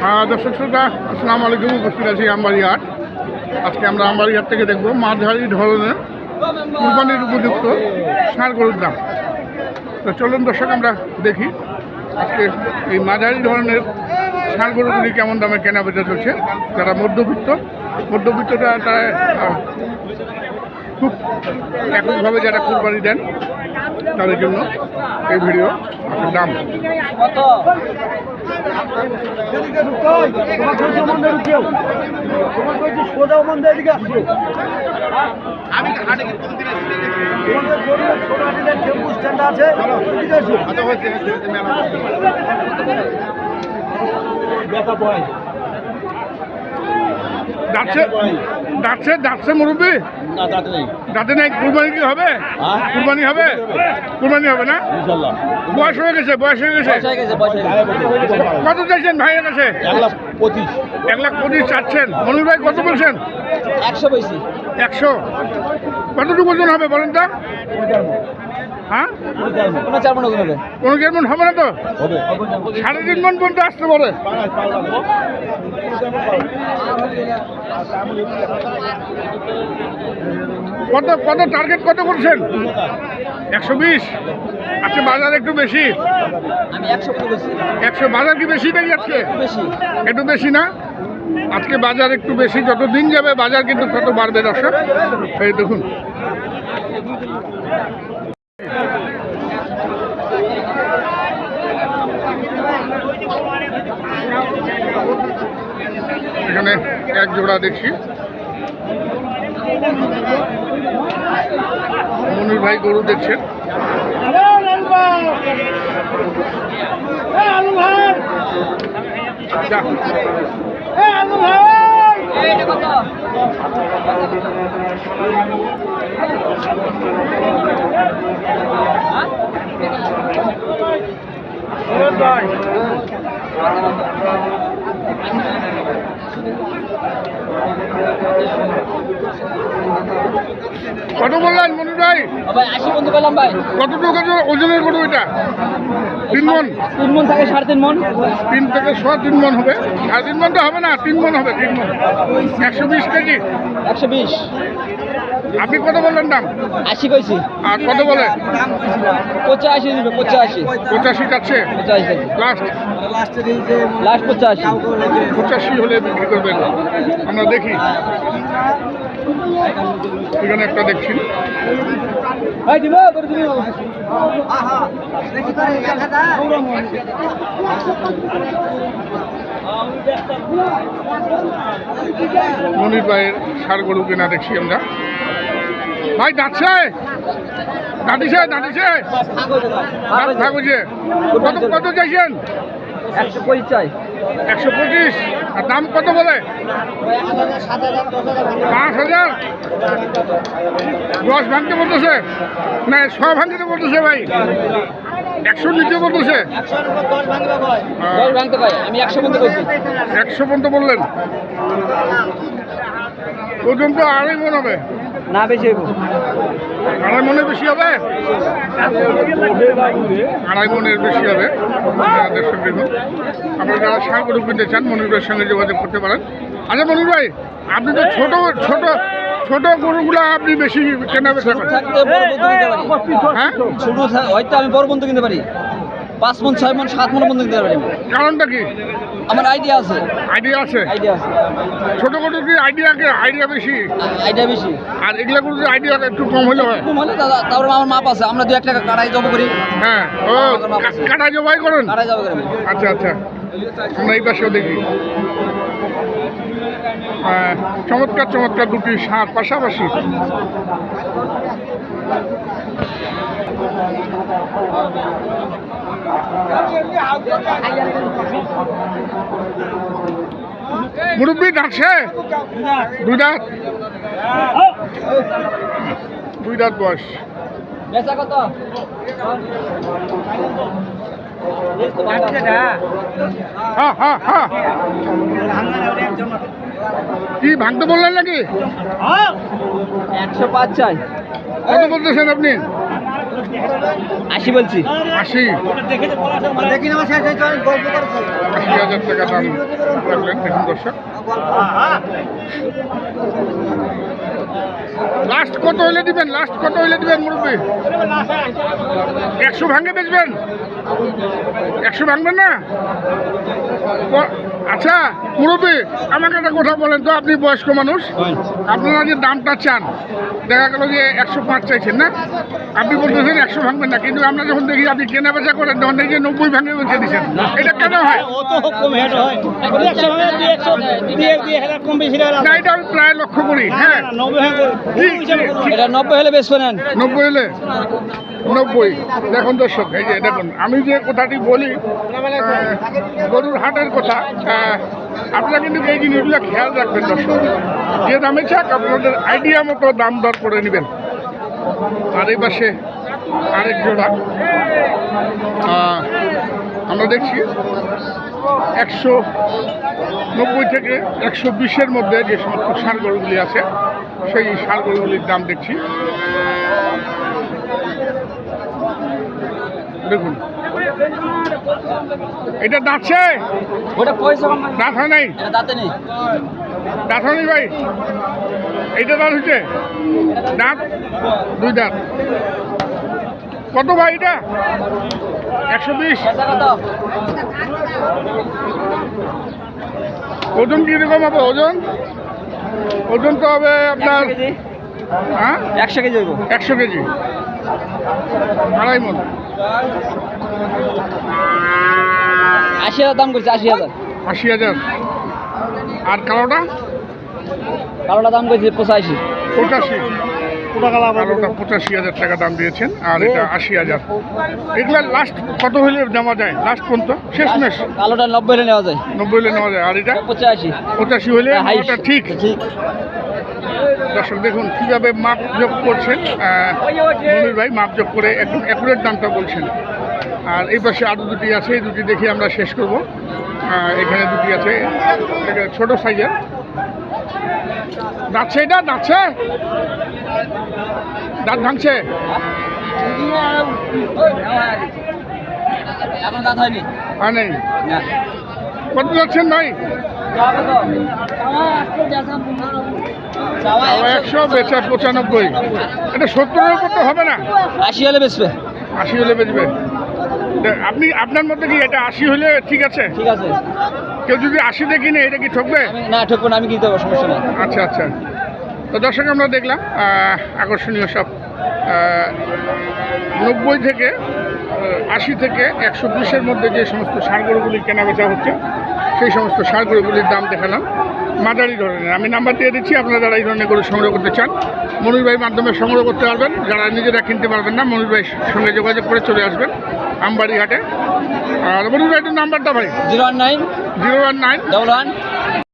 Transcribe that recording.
দর্শক শ্রোতা আসসালামু আলাইকুম। উপস্থিত আছি আমবাড়িহাট। আজকে আমরা আমবাড়িহাট থেকে দেখব মাঝারি ধরনের কুরবানির উপযুক্ত ষাঁড় গরুর দাম। তো চলুন দর্শক আমরা দেখি আজকে এই মাঝারি ধরনের ষাঁড় গরুগুলি কেমন দামে কেনা বেচা চলছে। যারা মধ্যবিত্তটা খুব এককভাবে যারা কুরবানি দেন তাদের জন্য এই ভিডিও দাম। যাচ্ছে মুরব্বী দাঁতে নাই। কুরবানি কি হবে? কুরবানি হবে না? বয়স হয়ে গেছে। কত চাইছেন ভাইয়ের কাছে? 1,25,000 চাচ্ছেন। মনির ভাই কত বলছেন? 100। কতটুকু ওজন হবে বলেন তো? হ্যাঁ, 4 মণ হবে না তো? 3.5 মণ পর্যন্ত আসতে পারে। কত টার্গেট কত করছেন? 120। আচ্ছা, বাজার একটু বেশি। 100 বাজার কি বেশি নাকি আজকে? একটু বেশি না? আজকে বাজার একটু বেশি। যত দিন যাবে বাজার কিন্তু তত বাড়বে দর্শক। এই দেখুন এখানে এক জোড়া দেখছি। মনির ভাই গরু দেখছেন। কত বললেন মনির ভাই? 80 বন্ধু পেলাম ভাই। কতটুকু ওজনের গরু এটা? 3 মণ। 3 মণ থেকে 3.5 মণ। 3 থেকে 3 মণ হবে। 3.5 মণ তো হবে না, 3 মণ হবে। 3 মণ 120 কেজি। 120। আপনি কত বললেন দাম? 80 কইছি। আর কত বলে? 85 দিবে। 85 যাচ্ছে লাস্ট 85 হলে বিক্রি করবেন। আমরা দেখি এখানে একটা দেখছি। মনির ভাইয়ের ষাঁড় গরু কেনা দেখছি আমরা। ভাই দাঁতিছে কত চাইছেন? 125। আর দাম কত বলে? 5,000। 10 ভাঙতে বলতেছে না, 100 ভাঙতে বলতেছে ভাই। 100 নিচে বলতেছে। 100 পর্যন্ত বললেন। ওজন তো 2.5 মণ হবে না? বেশি হইব। 2.5 মণের বেশি হবে। 2.5 মণের বেশি হবে। দর্শক দেখুন, আপনারা যারা ষাঁড় গরু কিনতে চান মনির ভাইয়ের সঙ্গে যোগাযোগ করতে পারেন। আচ্ছা মনির ভাই, আপনি তো ছোট গরুগুলো আপনি বেশি কেনা বেচা করেন। হ্যাঁ, ছোট হয়তো আমি বড় বন্ধু কিনতে পারি। 5 মণ 6 মণ 7 মণ বন্ধু কিনতে পারি। কারণটা কি? আমার আইডিয়া আছে। ছোট গরুর কি আইডিয়া বেশি? আর এগুলা গরুর আইডিয়া একটু কম হলে হয়। তারপরে আমার মাপ আছে। আমরা 2-1 টাকা কাটাই জব করি। হ্যাঁ, ও কাটা জবাই করেন? আচ্ছা, আমরা এই পাশেও দেখি। চমৎকার দুটি ষাঁড় পাশাপাশি। মুরব্বী ডাকছে? 2 দাঁত। 2 দাঁত বয়স। কি ভাঙতে বললেন নাকি? 105 চাই। কত বলতেছেন আপনি? 80 বলছি। 80 80,000 টাকা দাম রাখলেন। দেখুন দর্শক, লাস্ট কত হইলে দিবেন? লাস্ট কত হইলে দিবেন মুরব্বী? 100 ভাঙে বেচবেন? 100 ভাঙবেন না? আচ্ছা মুরব্বী, আমাকে একটা কথা বলেন তো, আপনি বয়স্ক মানুষ, আপনারা যে দামটা চান, দেখা গেল যে 105 চাইছেন না, আপনি বলতেছেন 100 ভাঙবেন না, কিন্তু আমরা যখন দেখি আপনি কেনা বেচা করেন তখন দেখি 90 ভাঙে বেঁচে দিচ্ছেন, এটা কেন হয়? না, এটা আমি প্রায় লক্ষ্য করি। হ্যাঁ, এটা 90 হলে বেচবেন। 90 হলে 90। দেখুন দর্শক, এই যে দেখুন, আমি যে কথাটি বলি গরুর হাটের কথা, আপনারা কিন্তু এই জিনিসগুলো খেয়াল রাখবেন দর্শক। যে দামে চাক আপনাদের আইডিয়া মতো দাম দর করে নেবেন। আর এই পাশে আরেক জোড়া আমরা দেখছি 190 থেকে 120-এর মধ্যে যে সমস্ত ষাঁড় গরুগুলি আছে, সেই ষাঁড় গরুগুলির দাম দেখছি। দেখুন, এটা দাঁতছে? দাঁত হয় নাই? দাঁত হয়নি ভাই? এইটা দাঁত হচ্ছে? দাঁত 2 দাঁত। কত ভাই এটা? 120। ওজন কিরকম হবে? ওজন তো হবে আপনার 100 কেজি হইব। 100 কেজি, 2.5 মণ। 80,000 দাম করছে। 80,000। 80,000। আর কালোটা? কালোটা দাম করছে 85। 85। কালোটা 85,000 টাকা দাম দিয়েছেন, আর এটা 80,000। এগুলা লাস্ট কত হইলে নেওয়া যায়? লাস্ট পর্যন্ত শেষমেশ কালোটা 90 হলে নেওয়া যায়। 90 হলে নেওয়া যায়। আর এটা 85 হলে ওটা ঠিক। দর্শক দেখুন কীভাবে মাপ যোগ করছেন মনির ভাই, মাপ যোগ করে একদম অ্যাকুরেট দামটা বলছেন। আর এই পাশে আরও দুটি আছে, এই দুটি দেখে আমরা শেষ করব। এখানে দুটি আছে, ছোট সাইজের। দাঁতছে? এটা দাঁতছে? দাঁত ভাঙছে? এখন দাঁত হয়নি। হয় নাই? কত যাচ্ছেন ভাই? 100, বেচা 95। এটা 70-এর উপর তো হবে না? 80 হলে বেচবে। 80 হলে বেচবে। আপনি আপনার মধ্যে কি এটা 80 হলে ঠিক আছে? ঠিক আছে। কেউ যদি 80 কিনে, এটা কি ঠকবে? না, ঠকবো না, আমি কিনতে পারবো, সমস্যা নেই। আচ্ছা আচ্ছা। তো দর্শক, আমরা দেখলাম আকর্ষণীয় সব 90 থেকে 80 থেকে 120-এর মধ্যে যে সমস্ত ষাঁড় গরুগুলি কেনা বেচা হচ্ছে, সেই সমস্ত ষাঁড় গরুগুলির দাম দেখালাম। মাঝারি ধরনের আমি নাম্বার দিয়ে দিচ্ছি, আপনারা যারা এই ধরনের গরু সংগ্রহ করতে চান মনির ভাইয়ের মাধ্যমে সংগ্রহ করতে পারবেন। যারা নিজেরা কিনতে পারবেন না, মনির ভাইয়ের সঙ্গে যোগাযোগ করে চলে আসবেন আমবাড়ি হাটে। আর মনির ভাইয়ের নাম্বারটা ভাই? 019 019 11